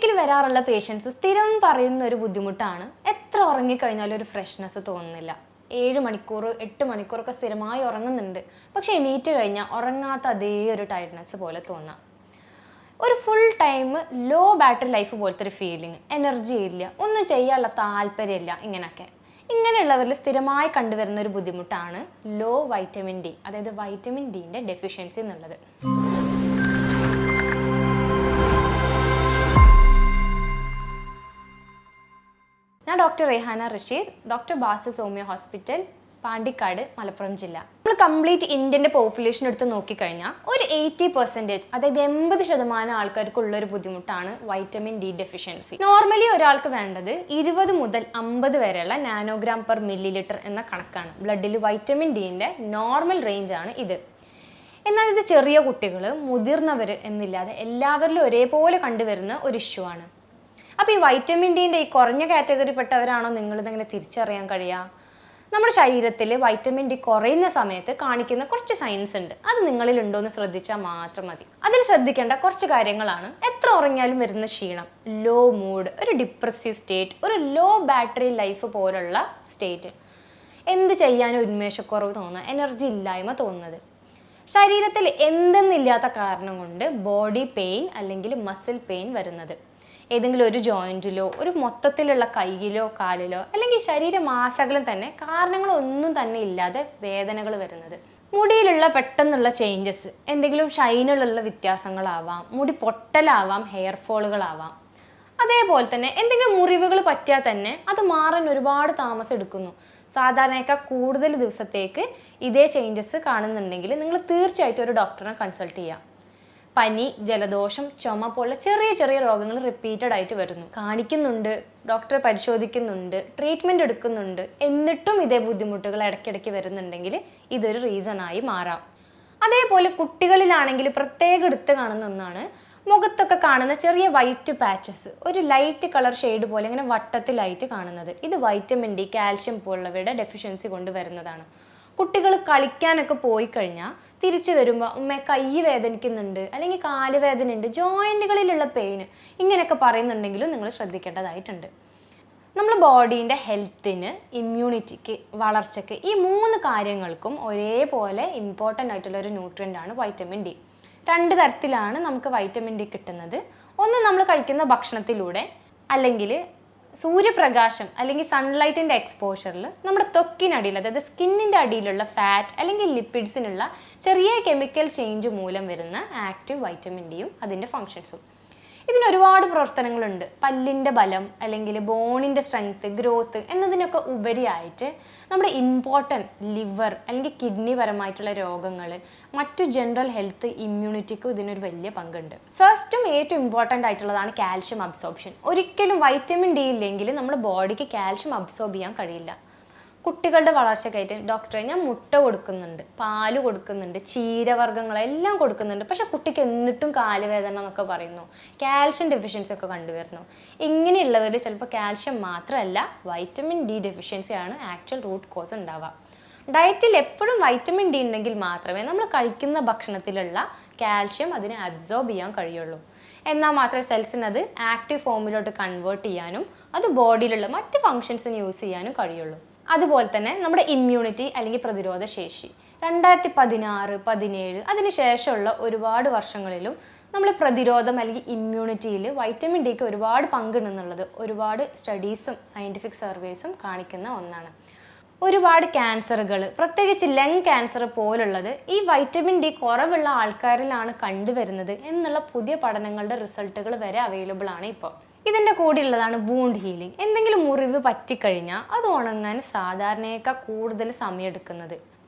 ക്ലിനിക്കിൽ വരാറുള്ള പേഷ്യൻസ് സ്ഥിരം പറയുന്ന ഒരു ബുദ്ധിമുട്ടാണ് എത്ര ഉറങ്ങിക്കഴിഞ്ഞാലും ഒരു ഫ്രഷ്നെസ് തോന്നുന്നില്ല. 7 മണിക്കൂർ 8 മണിക്കൂറൊക്കെ സ്ഥിരമായി ഉറങ്ങുന്നുണ്ട്, പക്ഷെ എണീറ്റ് കഴിഞ്ഞാൽ ഉറങ്ങാത്ത അതേ ഒരു ടയർഡ്നെസ് പോലെ തോന്നാം. ഒരു full time low battery life പോലത്തെ ഒരു ഫീലിംഗ്, എനർജി ഇല്ല, ഒന്നും ചെയ്യാനുള്ള താല്പര്യമില്ല. ഇങ്ങനെയുള്ളവരിൽ സ്ഥിരമായി കണ്ടുവരുന്ന ഒരു ബുദ്ധിമുട്ടാണ് ലോ വൈറ്റമിൻ ഡി, അതായത് വൈറ്റമിൻ ഡിൻ്റെ ഡെഫിഷ്യൻസി എന്നുള്ളത്. ഞാൻ doctor Rehana Rasheed, doctor Basil Soumya hospital, Pandikkad, Malappuram ജില്ല. നമ്മൾ കംപ്ലീറ്റ് ഇന്ത്യൻ്റെ പോപ്പുലേഷൻ എടുത്ത് നോക്കിക്കഴിഞ്ഞാൽ ഒരു 80%, അതായത് 80% ആൾക്കാർക്കുള്ളൊരു ബുദ്ധിമുട്ടാണ് വൈറ്റമിൻ ഡി ഡെഫിഷ്യൻസി. നോർമലി ഒരാൾക്ക് വേണ്ടത് 20 മുതൽ 50 വരെയുള്ള നാനോഗ്രാം പെർ മില്ലി ലിറ്റർ എന്ന കണക്കാണ്. ബ്ലഡിൽ വൈറ്റമിൻ ഡിൻ്റെ നോർമൽ റേഞ്ചാണ് ഇത്. എന്നാൽ ഇത് ചെറിയ കുട്ടികൾ, മുതിർന്നവർ എന്നില്ലാതെ എല്ലാവരിലും ഒരേപോലെ കണ്ടുവരുന്ന ഒരു ഇഷ്യൂ ആണ്. അപ്പോൾ ഈ വൈറ്റമിൻ ഡിൻ്റെ ഈ കുറഞ്ഞ കാറ്റഗറിപ്പെട്ടവരാണോ നിങ്ങളിതെങ്ങനെ തിരിച്ചറിയാൻ കഴിയുക? നമ്മുടെ ശരീരത്തിൽ വൈറ്റമിൻ ഡി കുറയുന്ന സമയത്ത് കാണിക്കുന്ന കുറച്ച് സൈൻസ് ഉണ്ട്. അത് നിങ്ങളിൽ ഉണ്ടോ എന്ന് ശ്രദ്ധിച്ചാൽ മാത്രം മതി. അതിൽ ശ്രദ്ധിക്കേണ്ട കുറച്ച് കാര്യങ്ങളാണ്: എത്ര ഉറങ്ങിയാലും വരുന്ന ക്ഷീണം, ലോ മൂഡ്, ഒരു ഡിപ്രസീവ് സ്റ്റേറ്റ്, ഒരു ലോ ബാറ്ററി ലൈഫ് പോലുള്ള സ്റ്റേറ്റ്, എന്ത് ചെയ്യാനും ഉന്മേഷക്കുറവ് തോന്നുക, എനർജി ഇല്ലായ്മ തോന്നുന്നത്, ശരീരത്തിൽ എന്തെന്നില്ലാത്ത കാരണം കൊണ്ട് ബോഡി പെയിൻ അല്ലെങ്കിൽ മസിൽ പെയിൻ വരുന്നത്, ഏതെങ്കിലും ഒരു ജോയിൻറ്റിലോ ഒരു മൊത്തത്തിലുള്ള കൈയിലോ കാലിലോ അല്ലെങ്കിൽ ശരീരമാസകലം തന്നെ കാരണങ്ങളൊന്നും തന്നെ ഇല്ലാതെ വേദനകൾ വരുന്നത്, മുടിയിലുള്ള പെട്ടെന്നുള്ള ചേഞ്ചസ്, എന്തെങ്കിലും ഷൈനിലുള്ള വ്യത്യാസങ്ങളാവാം, മുടി പൊട്ടലാവാം, ഹെയർ ഫോളുകളാവാം. അതേപോലെ തന്നെ എന്തെങ്കിലും മുറിവുകൾ പറ്റിയാൽ തന്നെ അത് മാറാൻ ഒരുപാട് താമസം എടുക്കുന്നു. സാധാരണയൊക്കെ കൂടുതൽ ദിവസത്തേക്ക് ഇതേ ചേഞ്ചസ് കാണുന്നുണ്ടെങ്കിൽ നിങ്ങൾ തീർച്ചയായിട്ടും ഒരു ഡോക്ടറെ കൺസൾട്ട് ചെയ്യുക. പനി, ജലദോഷം, ചുമ പോലുള്ള ചെറിയ ചെറിയ രോഗങ്ങൾ റിപ്പീറ്റഡ് ആയിട്ട് വരുന്നു, കാണിക്കുന്നുണ്ട്, ഡോക്ടറെ പരിശോധിക്കുന്നുണ്ട്, ട്രീറ്റ്മെൻറ്റ് എടുക്കുന്നുണ്ട്, എന്നിട്ടും ഇതേ ബുദ്ധിമുട്ടുകൾ ഇടയ്ക്കിടയ്ക്ക് വരുന്നുണ്ടെങ്കിൽ ഇതൊരു റീസണായി മാറാം. അതേപോലെ കുട്ടികളിലാണെങ്കിൽ പ്രത്യേകം എടുത്ത് കാണുന്ന ഒന്നാണ് മുഖത്തൊക്കെ കാണുന്ന ചെറിയ വൈറ്റ് പാച്ചസ്, ഒരു ലൈറ്റ് കളർ ഷെയ്ഡ് പോലെ ഇങ്ങനെ വട്ടത്തിലായിട്ട് കാണുന്നത്. ഇത് വൈറ്റമിൻ ഡി, കാൽഷ്യം പോലുള്ളവയുടെ ഡെഫിഷ്യൻസി കൊണ്ട് വരുന്നതാണ്. കുട്ടികൾ കളിക്കാനൊക്കെ പോയി കഴിഞ്ഞാൽ തിരിച്ചു വരുമ്പോൾ ഉമ്മ കൈ വേദനിക്കുന്നുണ്ട്, അല്ലെങ്കിൽ കാല് വേദനയുണ്ട്, ജോയിൻറ്റുകളിലുള്ള പെയിന്, ഇങ്ങനെയൊക്കെ പറയുന്നുണ്ടെങ്കിലും നിങ്ങൾ ശ്രദ്ധിക്കേണ്ടതായിട്ടുണ്ട്. നമ്മൾ ബോഡീൻ്റെ ഹെൽത്തിന്, ഇമ്മ്യൂണിറ്റിക്ക്, വളർച്ചയ്ക്ക്, ഈ 3 കാര്യങ്ങൾക്കും ഒരേപോലെ ഇമ്പോർട്ടൻ്റ് ആയിട്ടുള്ള ഒരു ന്യൂട്രിയൻ്റാണ് വൈറ്റമിൻ ഡി. 2 തരത്തിലാണ് നമുക്ക് വൈറ്റമിൻ ഡി കിട്ടുന്നത്. ഒന്ന് നമ്മൾ കഴിക്കുന്ന ഭക്ഷണത്തിലൂടെ, അല്ലെങ്കിൽ സൂര്യപ്രകാശം അല്ലെങ്കിൽ സൺലൈറ്റിൻ്റെ എക്സ്പോഷറിൽ നമ്മുടെ ത്വക്കിനടിയിൽ, അതായത് സ്കിന്നിൻ്റെ അടിയിലുള്ള ഫാറ്റ് അല്ലെങ്കിൽ ലിപ്പിഡ്സിനുള്ള ചെറിയ കെമിക്കൽ ചേഞ്ച് മൂലം വരുന്ന ആക്റ്റീവ് വൈറ്റമിൻ ഡിയും അതിൻ്റെ ഫങ്ഷൻസും. ഇതിന് ഒരുപാട് പ്രവർത്തനങ്ങളുണ്ട്. പല്ലിൻ്റെ ബലം അല്ലെങ്കിൽ ബോണിൻ്റെ സ്ട്രെങ്ത്ത്, ഗ്രോത്ത് എന്നതിനൊക്കെ ഉപരിയായിട്ട് നമ്മുടെ ഇമ്പോർട്ടൻറ്റ് ലിവർ അല്ലെങ്കിൽ കിഡ്നി പരമായിട്ടുള്ള രോഗങ്ങൾ, മറ്റു ജനറൽ ഹെൽത്ത്, ഇമ്മ്യൂണിറ്റിക്കും ഇതിനൊരു വലിയ പങ്കുണ്ട്. ഫസ്റ്റും ഏറ്റവും ഇമ്പോർട്ടൻ്റ് ആയിട്ടുള്ളതാണ് കാൽഷ്യം അബ്സോർപ്ഷൻ. ഒരിക്കലും വൈറ്റമിൻ ഡി ഇല്ലെങ്കിൽ നമ്മുടെ ബോഡിക്ക് കാൽഷ്യം അബ്സോർബ് ചെയ്യാൻ കഴിയില്ല. കുട്ടികളുടെ വളർച്ചയ്ക്കായിട്ട് ഡോക്ടറെ ഞാൻ മുട്ട കൊടുക്കുന്നുണ്ട്, പാല് കൊടുക്കുന്നുണ്ട്, ചീരവർഗ്ഗങ്ങളെല്ലാം കൊടുക്കുന്നുണ്ട്, പക്ഷെ കുട്ടിക്ക് എന്നിട്ടും കാലുവേദന എന്നൊക്കെ പറയുന്നു, കാൽഷ്യം ഡെഫിഷ്യൻസി ഒക്കെ കണ്ടുവരുന്നു. ഇങ്ങനെയുള്ളവർ ചിലപ്പോൾ കാൽഷ്യം മാത്രമല്ല വൈറ്റമിൻ ഡി ഡെഫിഷ്യൻസിയാണ് ആക്ച്വൽ റൂട്ട് കോസ് ഉണ്ടാവുക. ഡയറ്റിൽ എപ്പോഴും വൈറ്റമിൻ ഡി ഉണ്ടെങ്കിൽ മാത്രമേ നമ്മൾ കഴിക്കുന്ന ഭക്ഷണത്തിലുള്ള കാൽഷ്യം അതിനെ അബ്സോർബ് ചെയ്യാൻ കഴിയുള്ളൂ. എന്നാൽ മാത്രമേ സെൽസിന് അത് ആക്റ്റീവ് ഫോമിലോട്ട് കൺവേർട്ട് ചെയ്യാനും അത് ബോഡിയിലുള്ള മറ്റ് ഫങ്ഷൻസിന് യൂസ് ചെയ്യാനും കഴിയുള്ളൂ. അതുപോലെ തന്നെ നമ്മുടെ ഇമ്മ്യൂണിറ്റി അല്ലെങ്കിൽ പ്രതിരോധ ശേഷി 2016, 17 അതിന് ശേഷമുള്ള ഒരുപാട് വർഷങ്ങളിലും നമ്മൾ പ്രതിരോധം അല്ലെങ്കിൽ ഇമ്മ്യൂണിറ്റിയിൽ വൈറ്റമിൻ ഡിക്ക് ഒരുപാട് പങ്കുണ്ടെന്നുള്ളത് ഒരുപാട് സ്റ്റഡീസും സയൻറ്റിഫിക് സർവേസും കാണിക്കുന്ന ഒന്നാണ്. ഒരുപാട് ക്യാൻസറുകൾ, പ്രത്യേകിച്ച് ലങ് ക്യാൻസർ പോലുള്ളത് ഈ വൈറ്റമിൻ ഡി കുറവുള്ള ആൾക്കാരിലാണ് കണ്ടുവരുന്നത് എന്നുള്ള പുതിയ പഠനങ്ങളുടെ റിസൾട്ടുകൾ വരെ അവൈലബിൾ ആണ് ഇപ്പോൾ. ഇതിൻ്റെ കൂടെ ഉള്ളതാണ് വൂണ്ട് ഹീലിംഗ്. എന്തെങ്കിലും മുറിവ് പറ്റിക്കഴിഞ്ഞാൽ അത് ഉണങ്ങാൻ സാധാരണയേക്കാൾ കൂടുതൽ സമയം എടുക്കുന്നത്.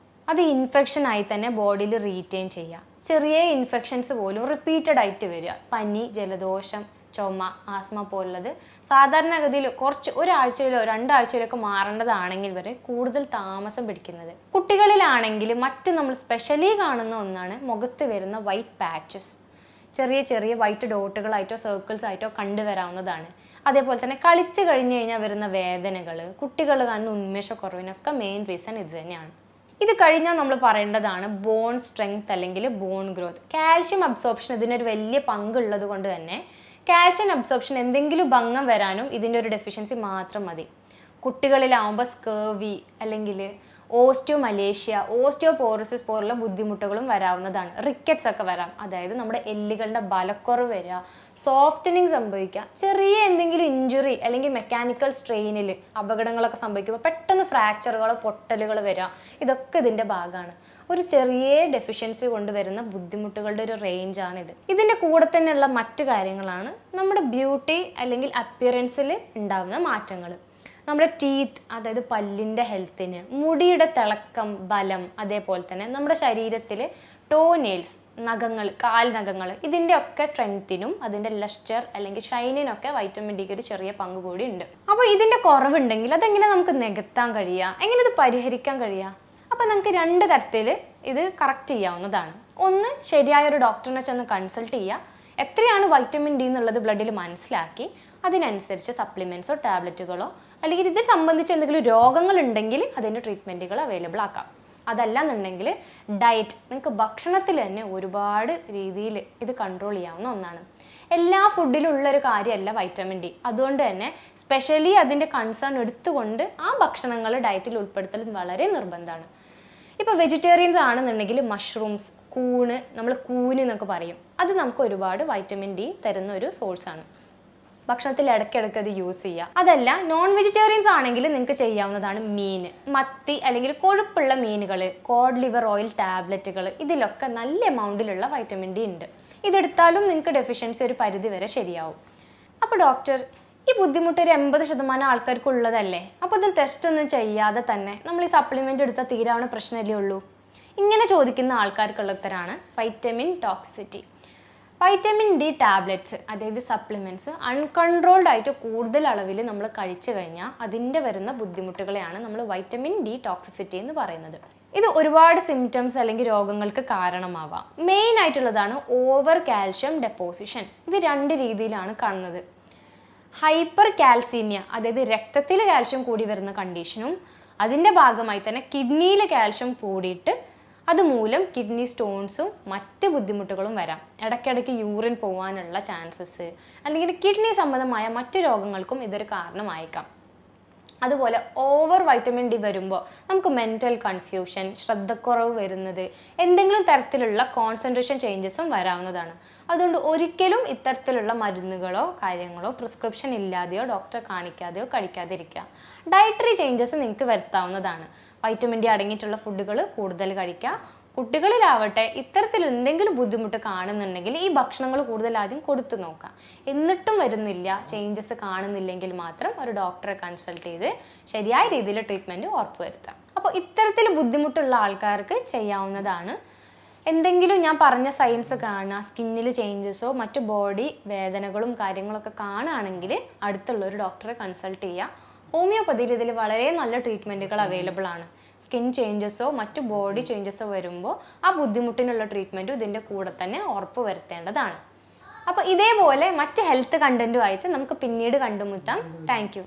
അത് ഇൻഫെക്ഷനായി തന്നെ ബോഡിയിൽ റീറ്റെയിൻ ചെയ്യുക. ചെറിയ ഇൻഫെക്ഷൻസ് പോലും റിപ്പീറ്റഡ് ആയിട്ട് വരിക, പനി, ജലദോഷം, ചുമ, ആസ്മ പോലുള്ളത് സാധാരണഗതിയിൽ കുറച്ച് ഒരാഴ്ചയിലോ 2 ആഴ്ചയിലൊക്കെ മാറേണ്ടതാണെങ്കിൽ വരെ കൂടുതൽ താമസം പിടിക്കുന്നത്. കുട്ടികളിലാണെങ്കിൽ മറ്റ് നമ്മൾ സ്പെഷ്യലി കാണുന്ന ഒന്നാണ് മുഖത്ത് വരുന്ന വൈറ്റ് പാച്ചസ്. ചെറിയ ചെറിയ വൈറ്റ് ഡോട്ടുകളായിട്ടോ സർക്കിൾസ് ആയിട്ടോ കണ്ടുവരാവുന്നതാണ്. അതേപോലെ തന്നെ കളിച്ച് കഴിഞ്ഞ് കഴിഞ്ഞാൽ വരുന്ന വേദനകൾ, കുട്ടികൾ കാണുന്ന ഉന്മേഷക്കുറവിനൊക്കെ മെയിൻ റീസൺ ഇത് തന്നെയാണ്. ഇത് കഴിഞ്ഞാൽ നമ്മൾ പറയേണ്ടതാണ് ബോൺ സ്ട്രെങ്ത് അല്ലെങ്കിൽ ബോൺ ഗ്രോത്ത്. കാൽഷ്യം അബ്സോർപ്ഷൻ ഇതിനൊരു വലിയ പങ്കുള്ളത് കൊണ്ട് തന്നെ കാൽഷ്യം അബ്സോർപ്ഷൻ എന്തെങ്കിലും ഭംഗം വരാനും ഇതിൻ്റെ ഒരു ഡെഫിഷ്യൻസി മാത്രം മതി. കുട്ടികളിലാവുമ്പോൾ സ്കേർവി അല്ലെങ്കിൽ ഓസ്റ്റിയോമലേഷ്യ, ഓസ്റ്റിയോപോറോസിസ് പോലുള്ള ബുദ്ധിമുട്ടുകളും വരാവുന്നതാണ്. റിക്കറ്റ്സ് ഒക്കെ വരാം, അതായത് നമ്മുടെ എല്ലുകളുടെ ബലക്കുറവ് വരിക, സോഫ്റ്റനിങ് സംഭവിക്കുക, ചെറിയ എന്തെങ്കിലും ഇഞ്ചുറി അല്ലെങ്കിൽ മെക്കാനിക്കൽ സ്ട്രെയിനിൽ അപകടങ്ങളൊക്കെ സംഭവിക്കുമ്പോൾ പെട്ടെന്ന് ഫ്രാക്ചറുകളോ പൊട്ടലുകൾ വരിക, ഇതൊക്കെ ഇതിൻ്റെ ഭാഗമാണ്. ഒരു ചെറിയ ഡെഫിഷ്യൻസി കൊണ്ടുവരുന്ന ബുദ്ധിമുട്ടുകളുടെ ഒരു റേഞ്ചാണിത്. ഇതിൻ്റെ കൂടെ തന്നെയുള്ള മറ്റു കാര്യങ്ങളാണ് നമ്മുടെ ബ്യൂട്ടി അല്ലെങ്കിൽ അപ്പിയറൻസിൽ ഉണ്ടാകുന്ന മാറ്റങ്ങൾ. നമ്മുടെ ടീത്ത്, അതായത് പല്ലിൻ്റെ ഹെൽത്തിന്, മുടിയുടെ തിളക്കം, ബലം, അതേപോലെ തന്നെ നമ്മുടെ ശരീരത്തിൽ ടോനെയിൽസ്, നഖങ്ങൾ, കാൽ നഖങ്ങൾ, ഇതിൻ്റെ ഒക്കെ സ്ട്രെങ്ത്തിനും അതിൻ്റെ ലസ്റ്റർ അല്ലെങ്കിൽ ഷൈനിനൊക്കെ വൈറ്റമിൻ ഡിക്ക് ഒരു ചെറിയ പങ്ക് കൂടി ഉണ്ട്. അപ്പോൾ ഇതിൻ്റെ കുറവുണ്ടെങ്കിൽ അതെങ്ങനെ നമുക്ക് നികത്താൻ കഴിയുക, എങ്ങനെ ഇത് പരിഹരിക്കാൻ കഴിയുക? അപ്പോൾ നമുക്ക് 2 തരത്തിൽ ഇത് കറക്റ്റ് ചെയ്യാവുന്നതാണ്. ഒന്ന്, ശരിയായൊരു ഡോക്ടറിനെ ചെന്ന് കൺസൾട്ട് ചെയ്യുക. എത്രയാണ് വൈറ്റമിൻ ഡി എന്നുള്ളത് ബ്ലഡിൽ മനസ്സിലാക്കി അതിനനുസരിച്ച് സപ്ലിമെൻറ്റ്സോ ടാബ്ലറ്റുകളോ അല്ലെങ്കിൽ ഇത് സംബന്ധിച്ച് എന്തെങ്കിലും രോഗങ്ങളുണ്ടെങ്കിൽ അതിൻ്റെ ട്രീറ്റ്മെൻറ്റുകൾ അവൈലബിൾ ആക്കാം. അതല്ല എന്നുണ്ടെങ്കിൽ ഡയറ്റ്, നിങ്ങൾക്ക് ഭക്ഷണത്തിൽ തന്നെ ഒരുപാട് രീതിയിൽ ഇത് കൺട്രോൾ ചെയ്യാവുന്ന ഒന്നാണ്. എല്ലാ ഫുഡിലും ഉള്ളൊരു കാര്യമല്ല വൈറ്റമിൻ ഡി. അതുകൊണ്ട് തന്നെ സ്പെഷ്യലി അതിൻ്റെ കൺസേൺ എടുത്തുകൊണ്ട് ആ ഭക്ഷണങ്ങൾ ഡയറ്റിൽ ഉൾപ്പെടുത്തൽ വളരെ നിർബന്ധമാണ്. ഇപ്പോൾ വെജിറ്റേറിയൻസ് ആണെന്നുണ്ടെങ്കിൽ മഷ്റൂംസ്, നമ്മൾ കൂന് എന്നൊക്കെ പറയും, അത് നമുക്ക് ഒരുപാട് വൈറ്റമിൻ ഡി തരുന്ന ഒരു സോഴ്സാണ്. ഭക്ഷണത്തിൽ ഇടയ്ക്കിടയ്ക്ക് അത് യൂസ് ചെയ്യുക. അതല്ല, നോൺ വെജിറ്റേറിയൻസ് ആണെങ്കിൽ നിങ്ങൾക്ക് ചെയ്യാവുന്നതാണ് മീൻ, മത്തി അല്ലെങ്കിൽ കൊഴുപ്പുള്ള മീനുകൾ, കോഡ് ലിവർ ഓയിൽ ടാബ്ലറ്റുകൾ, ഇതിലൊക്കെ നല്ല എമൗണ്ടിലുള്ള വൈറ്റമിൻ ഡി ഉണ്ട്. ഇതെടുത്താലും നിങ്ങൾക്ക് ഡെഫിഷ്യൻസി ഒരു പരിധി വരെ ശരിയാവും. അപ്പോൾ ഡോക്ടർ, ഈ ബുദ്ധിമുട്ട് ഒരു 80% ആൾക്കാർക്ക് ഉള്ളതല്ലേ, അപ്പോൾ ഇതിന് ടെസ്റ്റ് ഒന്നും ചെയ്യാതെ തന്നെ നമ്മൾ ഈ സപ്ലിമെൻ്റ് എടുത്താൽ തീരാവുന്ന പ്രശ്നമല്ലേ ഉള്ളൂ? ഇങ്ങനെ ചോദിക്കുന്ന ആൾക്കാർക്കുള്ള ഉത്തരമാണ് vitamin toxicity. Vitamin D tablets, അതായത് സപ്ലിമെൻറ്റ്സ് അൺകൺട്രോൾഡ് ആയിട്ട് കൂടുതൽ അളവിൽ നമ്മൾ കഴിച്ചു കഴിഞ്ഞാൽ അതിൻ്റെ വരുന്ന ബുദ്ധിമുട്ടുകളെയാണ് നമ്മൾ വൈറ്റമിൻ ഡി ടോക്സിസിറ്റി എന്ന് പറയുന്നത്. ഇത് ഒരുപാട് സിംറ്റംസ് അല്ലെങ്കിൽ രോഗങ്ങൾക്ക് കാരണമാവാം. മെയിൻ ആയിട്ടുള്ളതാണ് ഓവർ കാൽഷ്യം ഡെപ്പോസിഷൻ. ഇത് 2 രീതിയിലാണ് കാണുന്നത്. ഹൈപ്പർ കാൽസീമിയ, അതായത് രക്തത്തിൽ കാൽഷ്യം കൂടി വരുന്ന കണ്ടീഷനും അതിൻ്റെ ഭാഗമായി തന്നെ കിഡ്നിയിൽ കാൽഷ്യം കൂടിയിട്ട് അതുമൂലം കിഡ്നി സ്റ്റോൺസും മറ്റ് ബുദ്ധിമുട്ടുകളും വരാം. ഇടയ്ക്കിടയ്ക്ക് യൂറിൻ പോകാനുള്ള ചാൻസസ് അല്ലെങ്കിൽ കിഡ്നി സംബന്ധമായ മറ്റു രോഗങ്ങൾക്കും ഇതൊരു കാരണമായേക്കാം. അതുപോലെ ഓവർ വൈറ്റമിൻ ഡി വരുമ്പോൾ നമുക്ക് മെൻ്റൽ കൺഫ്യൂഷൻ, ശ്രദ്ധക്കുറവ് വരുന്നത്, എന്തെങ്കിലും തരത്തിലുള്ള കോൺസെൻട്രേഷൻ ചേഞ്ചസും വരാവുന്നതാണ്. അതുകൊണ്ട് ഒരിക്കലും ഇത്തരത്തിലുള്ള മരുന്നുകളോ കാര്യങ്ങളോ പ്രിസ്ക്രിപ്ഷൻ ഇല്ലാതെയോ ഡോക്ടറെ കാണിക്കാതെയോ കഴിക്കാതിരിക്കുക. ഡയറ്ററി ചേഞ്ചസ് നിങ്ങൾക്ക് വരുത്താവുന്നതാണ്. വൈറ്റമിൻ ഡി അടങ്ങിയിട്ടുള്ള ഫുഡുകൾ കൂടുതൽ കഴിക്കുക. കുട്ടികളിലാവട്ടെ ഇത്തരത്തിൽ എന്തെങ്കിലും ബുദ്ധിമുട്ട് കാണുന്നുണ്ടെങ്കിൽ ഈ ഭക്ഷണങ്ങൾ കൂടുതൽ ആദ്യം കൊടുത്തു നോക്കാം. എന്നിട്ടും വരുന്നില്ല, ചേഞ്ചസ് കാണുന്നില്ലെങ്കിൽ മാത്രം ഒരു ഡോക്ടറെ കൺസൾട്ട് ചെയ്ത് ശരിയായ രീതിയിൽ ട്രീറ്റ്മെൻറ്റ് ഉറപ്പുവരുത്താം. അപ്പോൾ ഇത്തരത്തിൽ ബുദ്ധിമുട്ടുള്ള ആൾക്കാർക്ക് ചെയ്യാവുന്നതാണ്. എന്തെങ്കിലും ഞാൻ പറഞ്ഞ സൈൻസ് കാണുക, സ്കിന്നിൽ ചേഞ്ചസോ മറ്റു ബോഡി വേദനകളും കാര്യങ്ങളൊക്കെ കാണുകയാണെങ്കിൽ അടുത്തുള്ള ഒരു ഡോക്ടറെ കൺസൾട്ട് ചെയ്യുക. ഹോമിയോപ്പതിയിൽ ഇതിൽ വളരെ നല്ല ട്രീറ്റ്മെൻറ്റുകൾ അവൈലബിൾ ആണ്. സ്കിൻ ചേഞ്ചസോ മറ്റു ബോഡി ചേഞ്ചസോ വരുമ്പോൾ ആ ബുദ്ധിമുട്ടിനുള്ള ട്രീറ്റ്മെൻറ്റും ഇതിൻ്റെ കൂടെ തന്നെ ഉറപ്പ് വരുത്തേണ്ടതാണ്. അപ്പോൾ ഇതേപോലെ മറ്റ് ഹെൽത്ത് കണ്ടൻറ്റുമായിട്ട് നമുക്ക് പിന്നീട് കണ്ടുമുട്ടാം. Thank you.